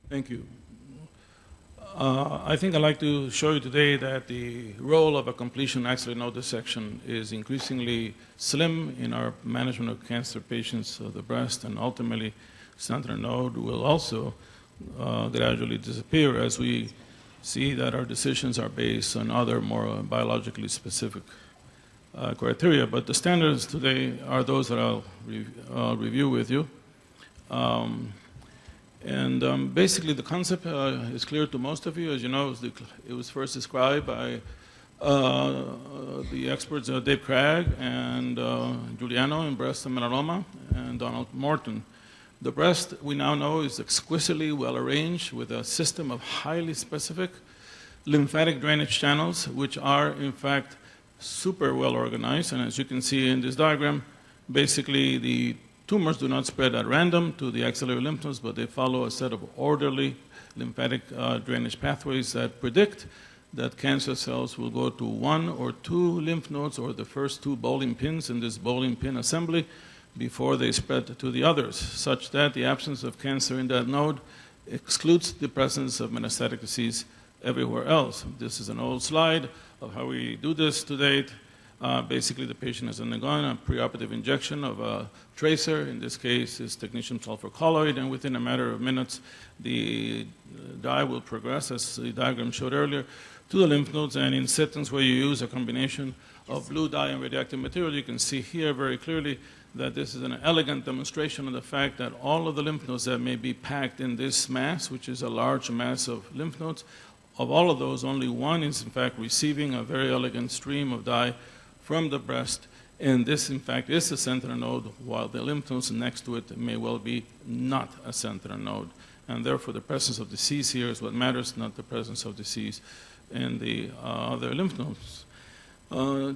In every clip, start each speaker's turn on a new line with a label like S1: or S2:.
S1: Thank you. I think I'd like to show you today that the role of a completion axillary node dissection is increasingly slim in our management of cancer patients of the breast, and ultimately sentinel node will also gradually disappear as we see that our decisions are based on other more biologically specific criteria. But the standards today are those that I'll review with you. Basically, the concept is clear to most of you. As you know, it was first described by the experts Dave Cragg and Giuliano in breast and melanoma, and Donald Morton. The breast, we now know, is exquisitely well arranged with a system of highly specific lymphatic drainage channels, which are, in fact, super well organized. And as you can see in this diagram, basically the tumors do not spread at random to the axillary lymph nodes, but they follow a set of orderly lymphatic drainage pathways that predict that cancer cells will go to one or two lymph nodes or the first two bowling pins in this bowling pin assembly before they spread to the others, such that the absence of cancer in that node excludes the presence of metastatic disease everywhere else. This is an old slide of how we do this to date. Basically, the patient has undergone a preoperative injection of a tracer. In this case, is technetium sulfur colloid, and within a matter of minutes, the dye will progress, as the diagram showed earlier, to the lymph nodes. And in settings where you use a combination of blue dye and radioactive material, you can see here very clearly that this is an elegant demonstration of the fact that all of the lymph nodes that may be packed in this mass, which is a large mass of lymph nodes, of all of those, only one is in fact receiving a very elegant stream of dye from the breast, and this, in fact, is a sentinel node, while the lymph nodes next to it may well be not a sentinel node. And therefore, the presence of disease here is what matters, not the presence of disease in the other lymph nodes. The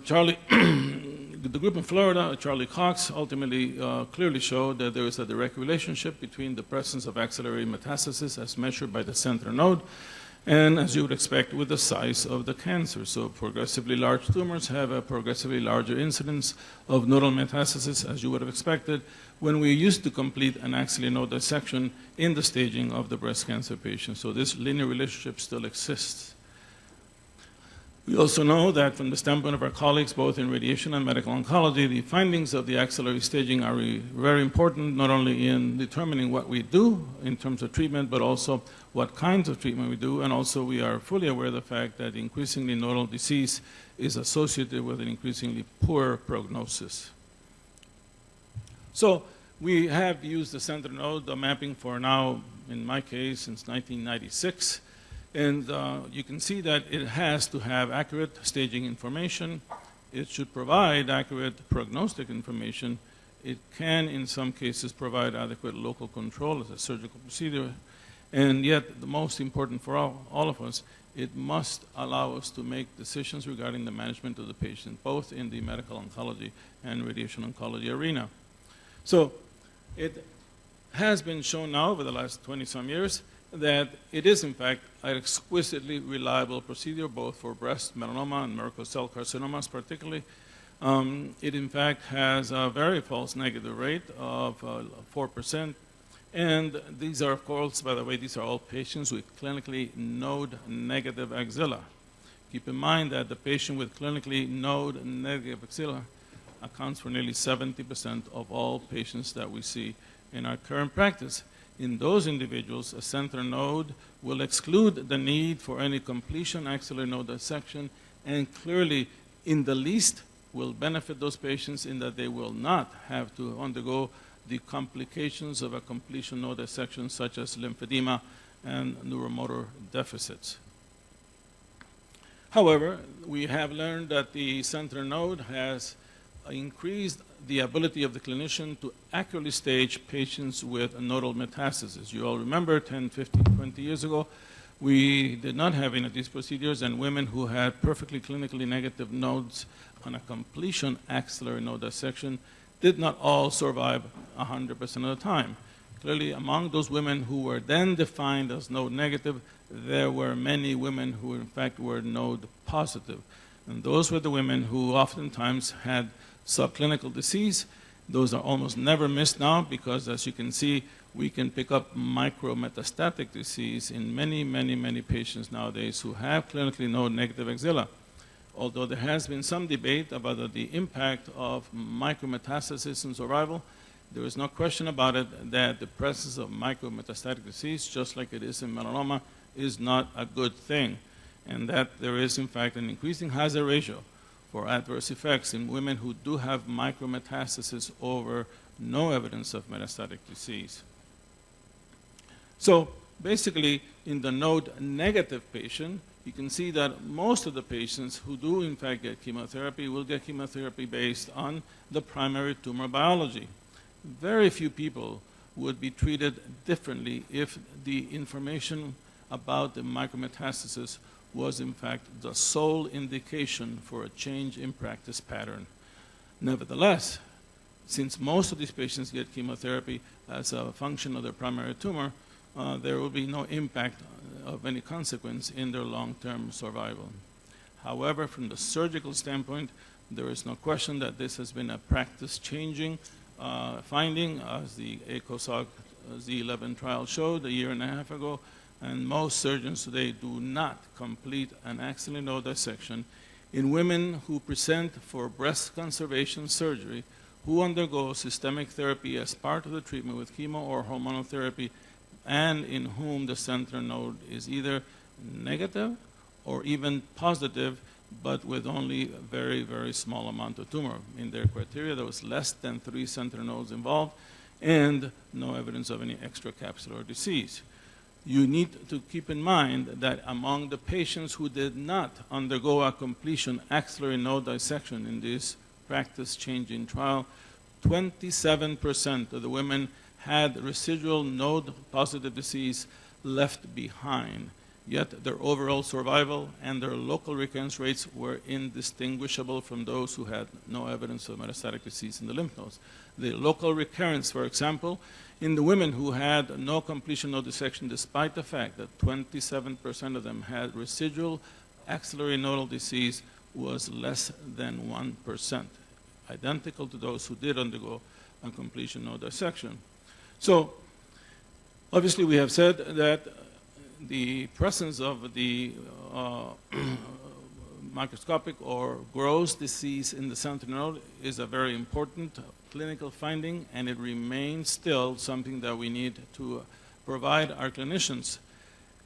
S1: group in Florida, Charlie Cox, ultimately clearly showed that there is a direct relationship between the presence of axillary metastasis as measured by the sentinel node and, as you would expect, with the size of the cancer. So progressively large tumors have a progressively larger incidence of nodal metastasis, as you would have expected, when we used to complete an axillary node dissection in the staging of the breast cancer patient. So this linear relationship still exists. We also know that from the standpoint of our colleagues, both in radiation and medical oncology, the findings of the axillary staging are very important, not only in determining what we do in terms of treatment, but also what kinds of treatment we do. And also we are fully aware of the fact that increasingly nodal disease is associated with an increasingly poor prognosis. So we have used the sentinel node mapping for now, in my case, since 1996. And you can see that it has to have accurate staging information. It should provide accurate prognostic information. It can, in some cases, provide adequate local control as a surgical procedure. And yet, the most important for all of us, it must allow us to make decisions regarding the management of the patient, both in the medical oncology and radiation oncology arena. So it has been shown now over the last 20-some years that it is, in fact, an exquisitely reliable procedure, both for breast melanoma and Merkel cell carcinomas particularly. It, in fact, has a very false negative rate of 4%. And these are, of course, by the way, these are all patients with clinically node-negative axilla. Keep in mind that the patient with clinically node-negative axilla accounts for nearly 70% of all patients that we see in our current practice. In those individuals, a sentinel node will exclude the need for any completion axillary node dissection, and clearly, in the least, will benefit those patients in that they will not have to undergo the complications of a completion node dissection, such as lymphedema and neuromotor deficits. However, we have learned that the sentinel node has increased the ability of the clinician to accurately stage patients with nodal metastasis. You all remember 10, 15, 20 years ago, we did not have any of these procedures, and women who had perfectly clinically negative nodes on a completion axillary node dissection did not all survive 100% of the time. Clearly, among those women who were then defined as node negative, there were many women who, in fact, were node positive. And those were the women who oftentimes had subclinical disease. Those are almost never missed now because, as you can see, we can pick up micrometastatic disease in many, many, many patients nowadays who have clinically node-negative axilla. Although there has been some debate about the impact of micrometastasis in survival, there is no question about it that the presence of micrometastatic disease, just like it is in melanoma, is not a good thing, and that there is, in fact, an increasing hazard ratio for adverse effects in women who do have micrometastasis over no evidence of metastatic disease. So basically, in the node-negative patient, you can see that most of the patients who do, in fact, get chemotherapy will get chemotherapy based on the primary tumor biology. Very few people would be treated differently if the information about the micrometastasis was, in fact, the sole indication for a change in practice pattern. Nevertheless, since most of these patients get chemotherapy as a function of their primary tumor, there will be no impact of any consequence in their long-term survival. However, from the surgical standpoint, there is no question that this has been a practice-changing finding, as the ACOSOG Z11 trial showed a year and a half ago, and most surgeons today do not complete an axillary node dissection in women who present for breast conservation surgery, who undergo systemic therapy as part of the treatment with chemo or hormonal therapy, and in whom the sentinel node is either negative or even positive, but with only a very, very small amount of tumor. In their criteria, there was less than 3 sentinel nodes involved and no evidence of any extracapsular disease. You need to keep in mind that among the patients who did not undergo a completion axillary node dissection in this practice-changing trial, 27% of the women had residual node-positive disease left behind, yet their overall survival and their local recurrence rates were indistinguishable from those who had no evidence of metastatic disease in the lymph nodes. The local recurrence, for example, in the women who had no completion node dissection, despite the fact that 27% of them had residual axillary nodal disease, was less than 1%, identical to those who did undergo a completion node dissection. So, obviously, we have said that the presence of the microscopic or gross disease in the sentinel node is a very important clinical finding, and it remains still something that we need to provide our clinicians.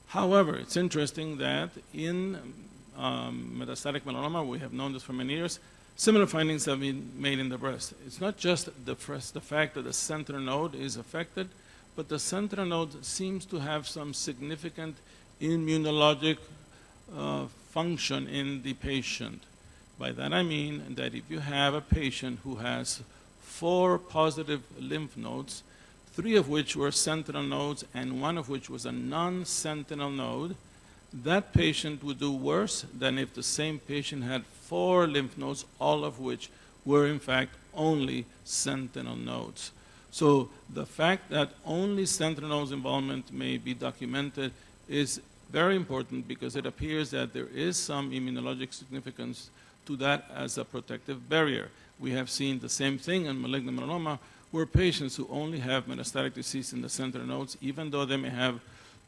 S1: However, it's interesting that in metastatic melanoma, we have known this for many years, similar findings have been made in the breast. It's not just the fact that the sentinel node is affected, but the sentinel node seems to have some significant immunologic function in the patient. By that I mean that if you have a patient who has 4 positive lymph nodes, 3 of which were sentinel nodes and 1 of which was a non-sentinel node, that patient would do worse than if the same patient had 4 lymph nodes, all of which were in fact only sentinel nodes. So the fact that only sentinel nodes involvement may be documented is very important because it appears that there is some immunologic significance to that as a protective barrier. We have seen the same thing in malignant melanoma, where patients who only have metastatic disease in the sentinel nodes, even though they may have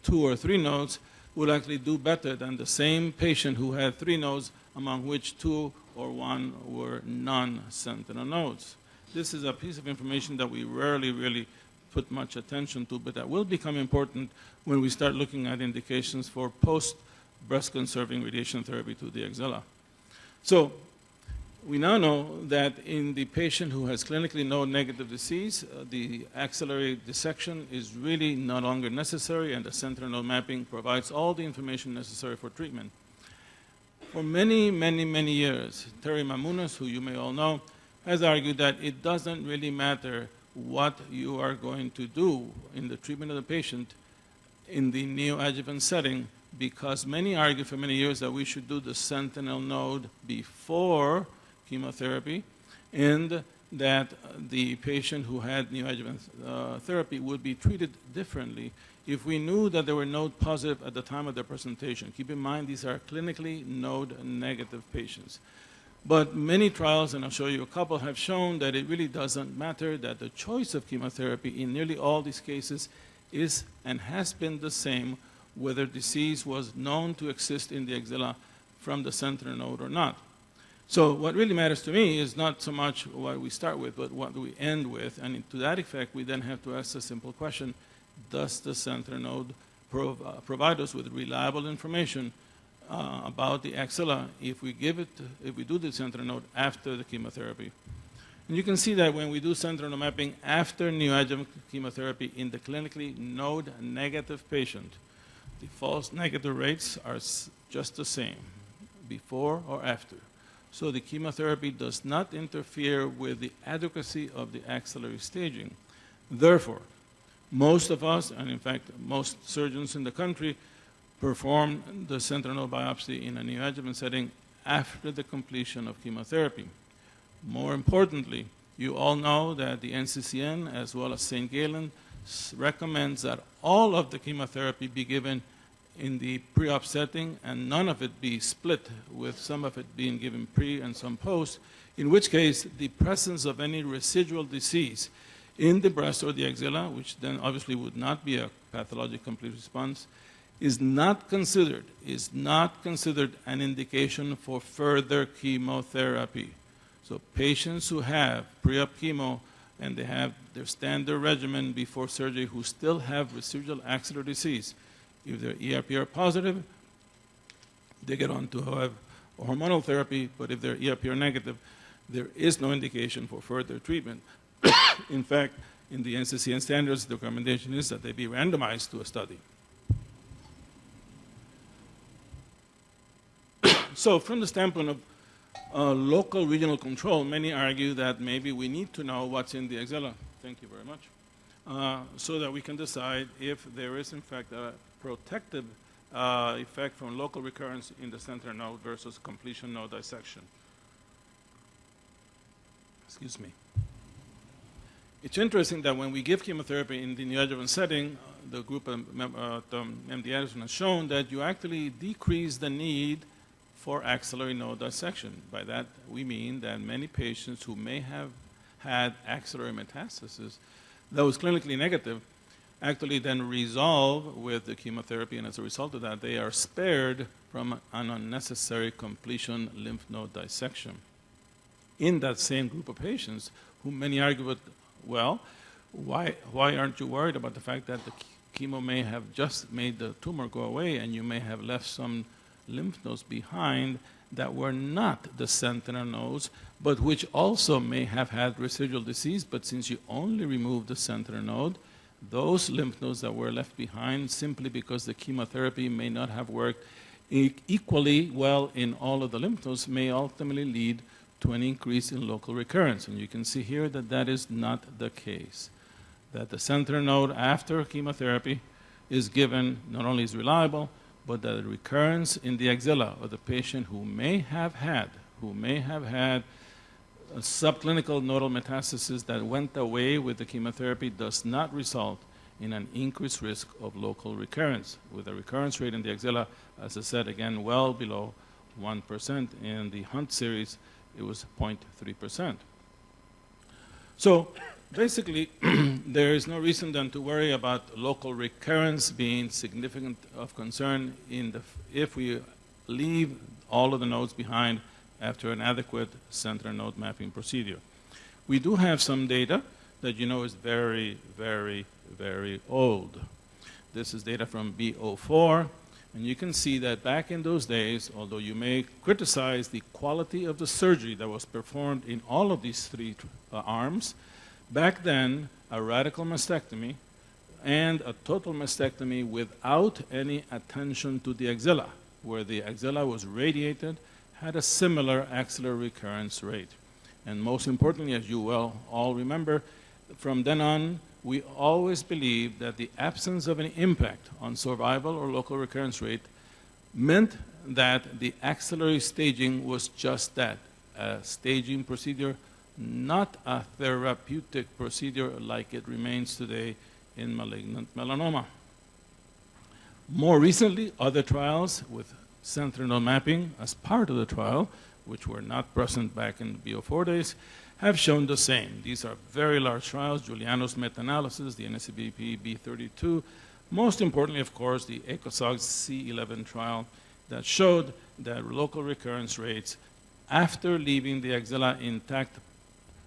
S1: 2 or 3 nodes, would actually do better than the same patient who had 3 nodes, among which 2 or 1 were non-sentinel nodes. This is a piece of information that we rarely really put much attention to, but that will become important when we start looking at indications for post-breast conserving radiation therapy to the axilla. So we now know that in the patient who has clinically node-negative disease, the axillary dissection is really no longer necessary, and the sentinel node mapping provides all the information necessary for treatment. For many, many, many years, Terry Mamounis, who you may all know, has argued that it doesn't really matter what you are going to do in the treatment of the patient in the neoadjuvant setting, because many argue for many years that we should do the sentinel node before chemotherapy, and that the patient who had neoadjuvant therapy would be treated differently if we knew that they were node positive at the time of their presentation. Keep in mind, these are clinically node negative patients. But many trials, and I'll show you a couple, have shown that it really doesn't matter, that the choice of chemotherapy in nearly all these cases is and has been the same, whether disease was known to exist in the axilla from the sentinel node or not. So what really matters to me is not so much what we start with, but what we end with. And to that effect, we then have to ask a simple question: does the sentinel node provide us with reliable information about the axilla if we do the sentinel node after the chemotherapy? And you can see that when we do sentinel node mapping after neoadjuvant chemotherapy in the clinically node-negative patient, the false negative rates are just the same, before or after. So the chemotherapy does not interfere with the adequacy of the axillary staging. Therefore, most of us, and in fact most surgeons in the country, perform the sentinel node biopsy in a neoadjuvant setting after the completion of chemotherapy. More importantly, you all know that the NCCN, as well as St. Gallen, recommends that all of the chemotherapy be given in the pre-op setting and none of it be split, with some of it being given pre and some post, in which case the presence of any residual disease in the breast or the axilla, which then obviously would not be a pathologic complete response, is not considered an indication for further chemotherapy. So patients who have pre-op chemo and they have their standard regimen before surgery who still have residual axillary disease, if they're ERPR positive, they get on to have hormonal therapy, but if they're ERPR negative, there is no indication for further treatment. In fact, in the NCCN standards, the recommendation is that they be randomized to a study. So from the standpoint of local regional control, many argue that maybe we need to know what's in the axilla. Thank you very much. So that we can decide if there is in fact a protective effect from local recurrence in the sentinel node versus completion node dissection. Excuse me. It's interesting that when we give chemotherapy in the neoadjuvant setting, the group of MD Anderson has shown that you actually decrease the need for axillary node dissection. By that, we mean that many patients who may have had axillary metastasis that was clinically negative actually then resolve with the chemotherapy, and as a result of that, they are spared from an unnecessary completion lymph node dissection. In that same group of patients, who many argue with, well, why aren't you worried about the fact that the chemo may have just made the tumor go away and you may have left some lymph nodes behind that were not the sentinel nodes, but which also may have had residual disease, but since you only removed the sentinel node, those lymph nodes that were left behind simply because the chemotherapy may not have worked equally well in all of the lymph nodes may ultimately lead to an increase in local recurrence. And you can see here that that is not the case. That the sentinel node after chemotherapy is given, not only is reliable, but that the recurrence in the axilla of the patient who may have had a subclinical nodal metastasis that went away with the chemotherapy does not result in an increased risk of local recurrence, with a recurrence rate in the axilla, as I said, again, well below 1%. In the Hunt series, it was 0.3%. So basically, there is no reason then to worry about local recurrence being significant of concern if we leave all of the nodes behind after an adequate sentinel node mapping procedure. We do have some data that you know is very, very, very old. This is data from B04, and you can see that back in those days, although you may criticize the quality of the surgery that was performed in all of these three arms, back then, a radical mastectomy and a total mastectomy without any attention to the axilla, where the axilla was radiated, had a similar axillary recurrence rate. And most importantly, as you well all remember, from then on, we always believed that the absence of any impact on survival or local recurrence rate meant that the axillary staging was just that, a staging procedure, not a therapeutic procedure like it remains today in malignant melanoma. More recently, other trials with sentinel node mapping as part of the trial which were not present back in the BO4 days, have shown the same. These are very large trials, Giuliano's meta-analysis, the NSBP B32. Most importantly, of course, the ECOSOG C11 trial that showed that local recurrence rates after leaving the axilla intact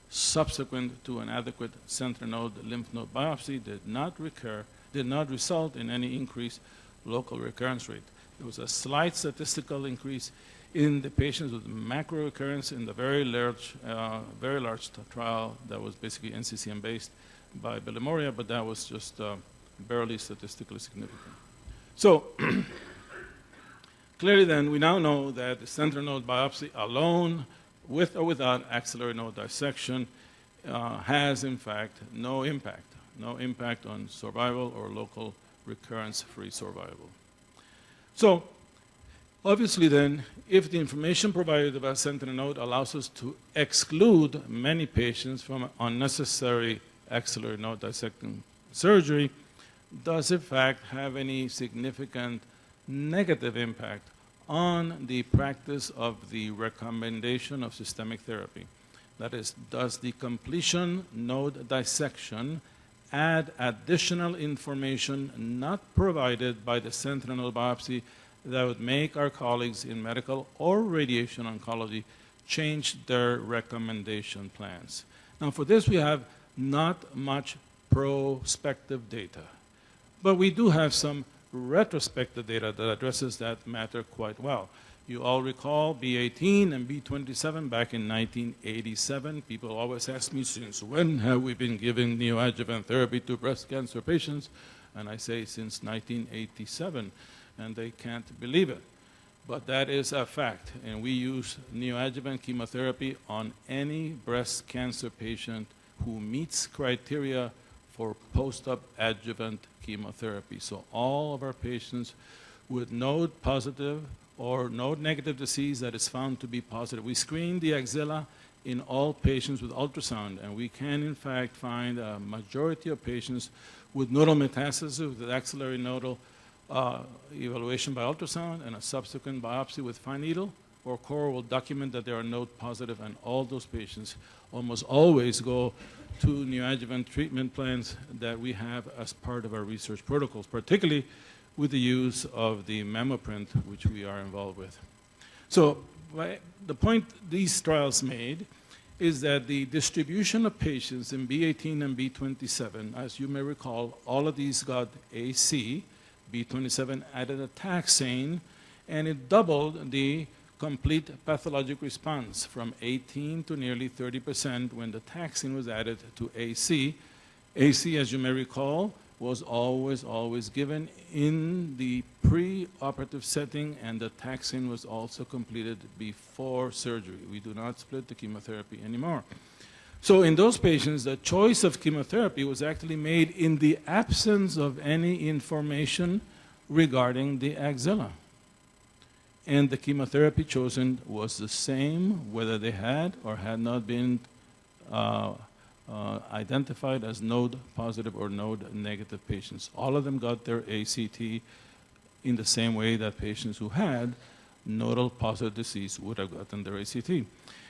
S1: subsequent to an adequate sentinel node lymph node biopsy did not result in any increased local recurrence rate. There was a slight statistical increase in the patients with macro recurrence in the very large trial that was basically NCCN based by Bellemoria, but that was just barely statistically significant. So clearly then, we now know that the sentinel node biopsy alone, with or without axillary node dissection, has in fact no impact on survival or local recurrence-free survival. So obviously then, if the information provided about sentinel node allows us to exclude many patients from unnecessary axillary node dissecting surgery, does in fact have any significant negative impact on the practice of the recommendation of systemic therapy? That is, does the completion node dissection add additional information not provided by the sentinel node biopsy that would make our colleagues in medical or radiation oncology change their recommendation plans? Now, for this, we have not much prospective data, but we do have some retrospective data that addresses that matter quite well. You all recall B18 and B27 back in 1987. People always ask me, since when have we been giving neoadjuvant therapy to breast cancer patients? And I say since 1987, and they can't believe it. But that is a fact, and we use neoadjuvant chemotherapy on any breast cancer patient who meets criteria for post-op adjuvant chemotherapy. So all of our patients with node positive or node negative disease that is found to be positive. We screen the axilla in all patients with ultrasound, and we can in fact find a majority of patients with nodal metastasis with axillary nodal evaluation by ultrasound and a subsequent biopsy with fine needle or core will document that they are node positive, and all those patients almost always go to neoadjuvant treatment plans that we have as part of our research protocols, particularly with the use of the mammoprint, which we are involved with. So the point these trials made is that the distribution of patients in B18 and B27, as you may recall, all of these got AC. B27 added a taxane, and it doubled the complete pathologic response from 18 to nearly 30% when the taxane was added to AC. AC, as you may recall, was always given in the pre-operative setting, and the taxane was also completed before surgery. We do not split the chemotherapy anymore. So in those patients, the choice of chemotherapy was actually made in the absence of any information regarding the axilla. And the chemotherapy chosen was the same whether they had or had not been identified as node positive or node negative patients. All of them got their ACT in the same way that patients who had nodal positive disease would have gotten their ACT.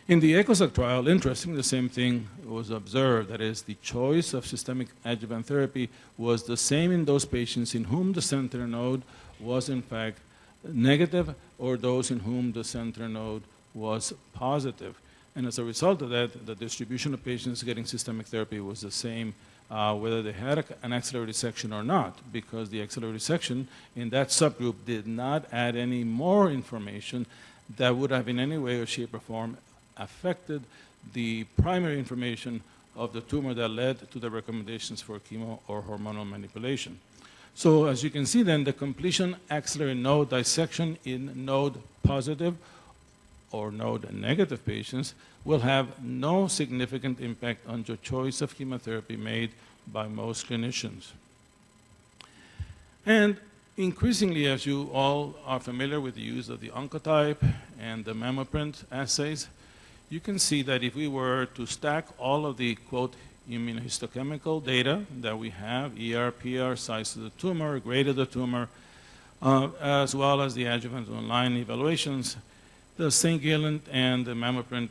S1: In the ECOSOG trial, interestingly, the same thing was observed. That is, the choice of systemic adjuvant therapy was the same in those patients in whom the sentinel node was in fact negative or those in whom the sentinel node was positive. And as a result of that, the distribution of patients getting systemic therapy was the same whether they had an axillary resection or not, because the axillary resection in that subgroup did not add any more information that would have in any way or shape or form affected the primary information of the tumor that led to the recommendations for chemo or hormonal manipulation. So as you can see then, the completion axillary node dissection in node positive or node negative patients will have no significant impact on the choice of chemotherapy made by most clinicians. And increasingly, as you all are familiar with the use of the Oncotype and the mammoprint assays, you can see that if we were to stack all of the, quote, immunohistochemical data that we have, ER, PR, size of the tumor, grade of the tumor, as well as the adjuvant online evaluations, the St. Gallen and the mammoprint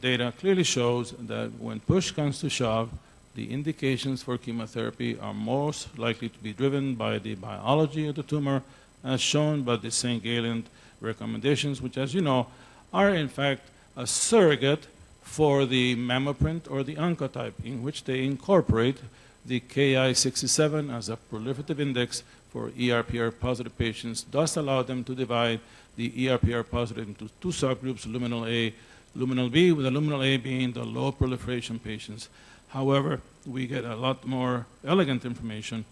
S1: data clearly shows that when push comes to shove, the indications for chemotherapy are most likely to be driven by the biology of the tumor, as shown by the St. Gallen recommendations, which, as you know, are in fact a surrogate for the mammoprint or the oncotype, in which they incorporate the Ki-67 as a proliferative index for ERPR positive patients, thus allow them to divide the ERPR positive into two subgroups, luminal A, luminal B, with the luminal A being the low proliferation patients. However, we get a lot more elegant information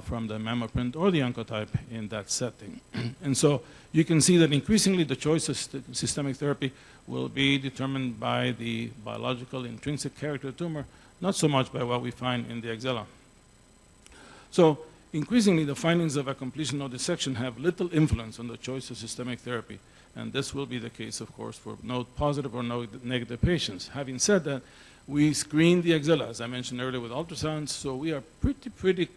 S1: from the mammoprint or the oncotype in that setting. And so you can see that increasingly the choice of systemic therapy will be determined by the biological intrinsic character of the tumor, not so much by what we find in the axilla. So increasingly, the findings of a completion node dissection have little influence on the choice of systemic therapy. And this will be the case, of course, for node positive or node negative patients. Having said that, we screen the axilla, as I mentioned earlier, with ultrasounds, so we are pretty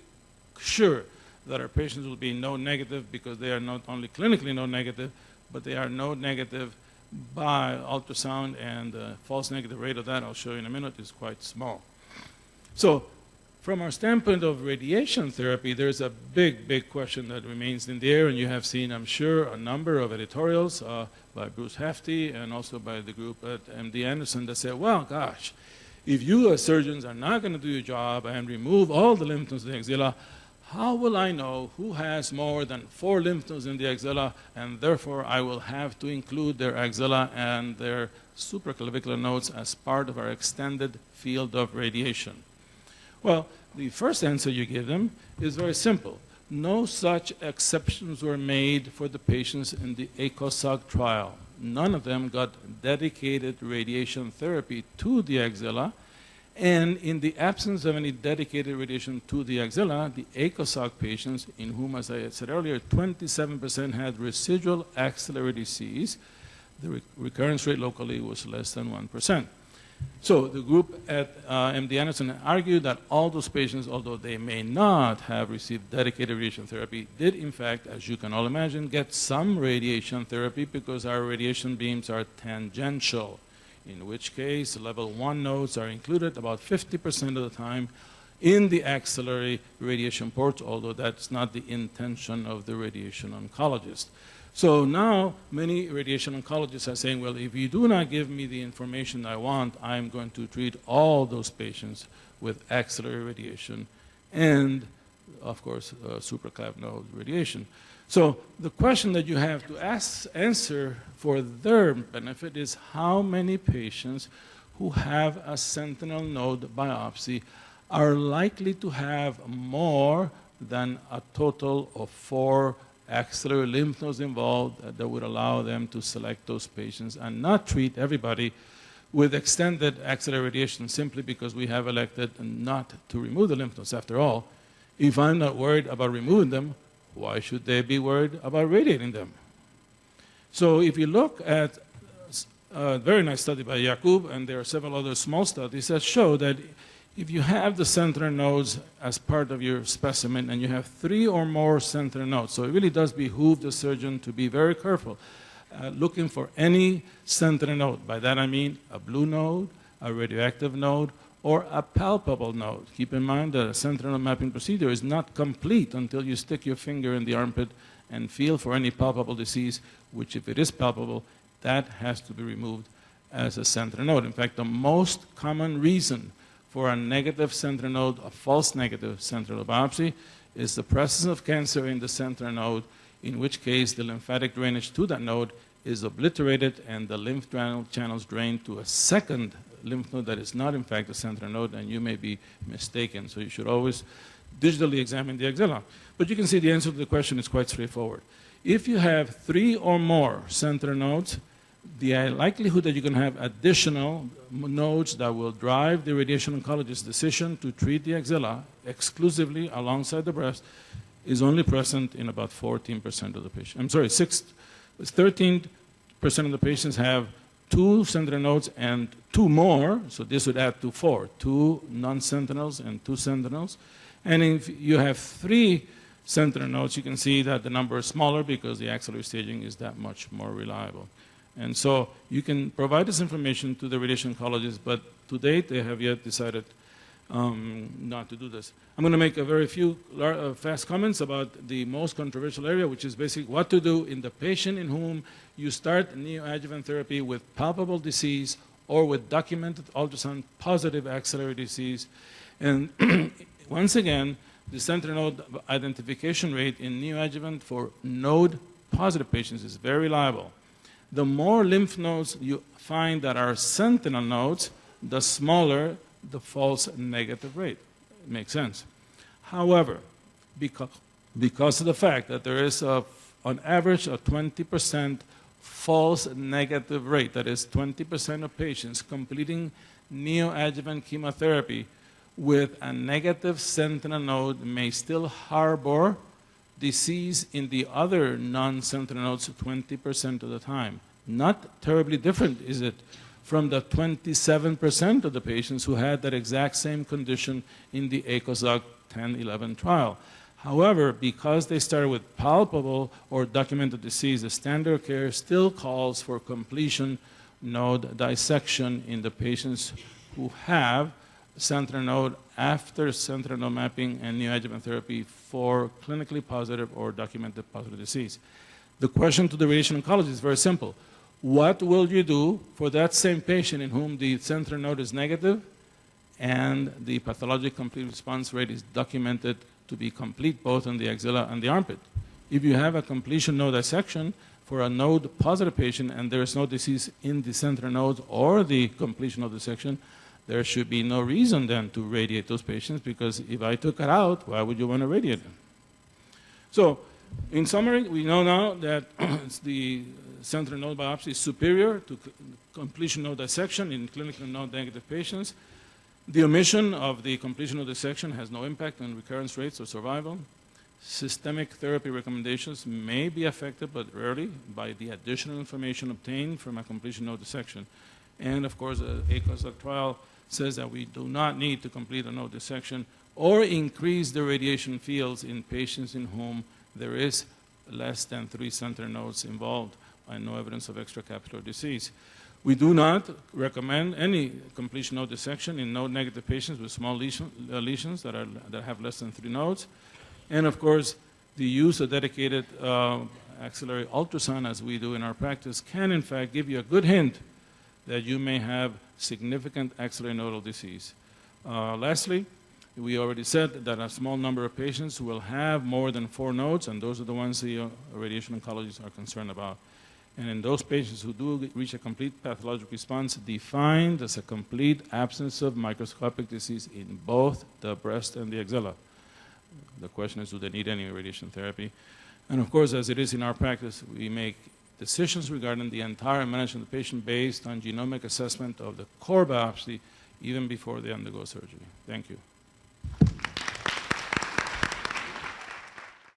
S1: sure that our patients will be node negative because they are not only clinically node negative, but they are node negative by ultrasound, and the false negative rate of that, I'll show you in a minute, is quite small. So from our standpoint of radiation therapy, there's a big question that remains in the air, and you have seen, I'm sure, a number of editorials by Bruce Hefty and also by the group at MD Anderson that say, well, gosh, if you as surgeons are not going to do your job and remove all the lymph nodes in the axilla, how will I know who has more than 4 lymph nodes in the axilla, and therefore I will have to include their axilla and their supraclavicular nodes as part of our extended field of radiation? Well, the first answer you give them is very simple. No such exceptions were made for the patients in the ACOSOG trial. None of them got dedicated radiation therapy to the axilla, and in the absence of any dedicated radiation to the axilla, the ACOSOG patients, in whom, as I said earlier, 27% had residual axillary disease, the recurrence rate locally was less than 1%. So the group at MD Anderson argued that all those patients, although they may not have received dedicated radiation therapy, did in fact, as you can all imagine, get some radiation therapy because our radiation beams are tangential, in which case level 1 nodes are included about 50% of the time in the axillary radiation ports, although that's not the intention of the radiation oncologist. So now many radiation oncologists are saying, well, if you do not give me the information I want, I'm going to treat all those patients with axillary radiation and, of course, supraclav node radiation. So the question that you have to answer for their benefit is how many patients who have a sentinel node biopsy are likely to have more than a total of 4 axillary lymph nodes involved that would allow them to select those patients and not treat everybody with extended axillary radiation simply because we have elected not to remove the lymph nodes. After all, if I'm not worried about removing them, why should they be worried about radiating them? So if you look at a very nice study by Yakub, and there are several other small studies that show that if you have the sentinel nodes as part of your specimen and you have 3 or more sentinel nodes, so it really does behoove the surgeon to be very careful looking for any sentinel node. By that I mean a blue node, a radioactive node, or a palpable node. Keep in mind that a sentinel mapping procedure is not complete until you stick your finger in the armpit and feel for any palpable disease, which if it is palpable, that has to be removed as a sentinel node. In fact, the most common reason for a negative sentinel node, a false negative sentinel biopsy, is the presence of cancer in the sentinel node, in which case the lymphatic drainage to that node is obliterated and the lymph channels drain to a second lymph node that is not in fact a sentinel node, and you may be mistaken. So you should always digitally examine the axilla. But you can see the answer to the question is quite straightforward. If you have 3 or more sentinel nodes, the likelihood that you're going to have additional nodes that will drive the radiation oncologist's decision to treat the axilla exclusively alongside the breast is only present in about 14% of the patients. I'm sorry, 13% of the patients have 2 sentinel nodes and 2 more, so this would add to 4, 2 non-sentinels and 2 sentinels. And if you have 3 sentinel nodes, you can see that the number is smaller because the axillary staging is that much more reliable. And so you can provide this information to the radiation oncologists, but to date, they have yet decided not to do this. I'm going to make a very few fast comments about the most controversial area, which is basically what to do in the patient in whom you start neoadjuvant therapy with palpable disease or with documented ultrasound positive axillary disease. And once again, the sentinel node identification rate in neoadjuvant for node positive patients is very reliable. The more lymph nodes you find that are sentinel nodes, the smaller the false negative rate. It makes sense. However, because of the fact that there is on average a 20% false negative rate, that is 20% of patients completing neoadjuvant chemotherapy with a negative sentinel node may still harbor disease in the other non-sentinel nodes 20% of the time. Not terribly different, is it, from the 27% of the patients who had that exact same condition in the ACOSOC 10-11 trial. However, because they started with palpable or documented disease, the standard of care still calls for completion node dissection in the patients who have sentinel node after sentinel node mapping and neoadjuvant therapy for clinically positive or documented positive disease. The question to the radiation oncologist is very simple. What will you do for that same patient in whom the sentinel node is negative and the pathologic complete response rate is documented to be complete both in the axilla and the armpit? If you have a completion node dissection for a node positive patient and there is no disease in the sentinel node or the completion of dissection, there should be no reason then to radiate those patients, because if I took it out, why would you want to radiate them? So, in summary, we know now that the sentinel node biopsy is superior to completion node dissection in clinical node negative patients. The omission of the completion node dissection has no impact on recurrence rates or survival. Systemic therapy recommendations may be affected, but rarely, by the additional information obtained from a completion node dissection. And of course, the ACOSOC trial says that we do not need to complete a node dissection or increase the radiation fields in patients in whom there is less than 3 sentinel nodes involved and no evidence of extracapsular disease. We do not recommend any completion node dissection in node-negative patients with small lesions that have less than 3 nodes. And of course, the use of dedicated axillary ultrasound, as we do in our practice, can in fact give you a good hint that you may have significant axillary nodal disease. Lastly, we already said that a small number of patients will have more than 4 nodes, and those are the ones the radiation oncologists are concerned about. And in those patients who do reach a complete pathologic response, defined as a complete absence of microscopic disease in both the breast and the axilla. The question is, do they need any radiation therapy? And of course, as it is in our practice, we make decisions regarding the entire management of the patient based on genomic assessment of the core biopsy even before they undergo surgery. Thank you.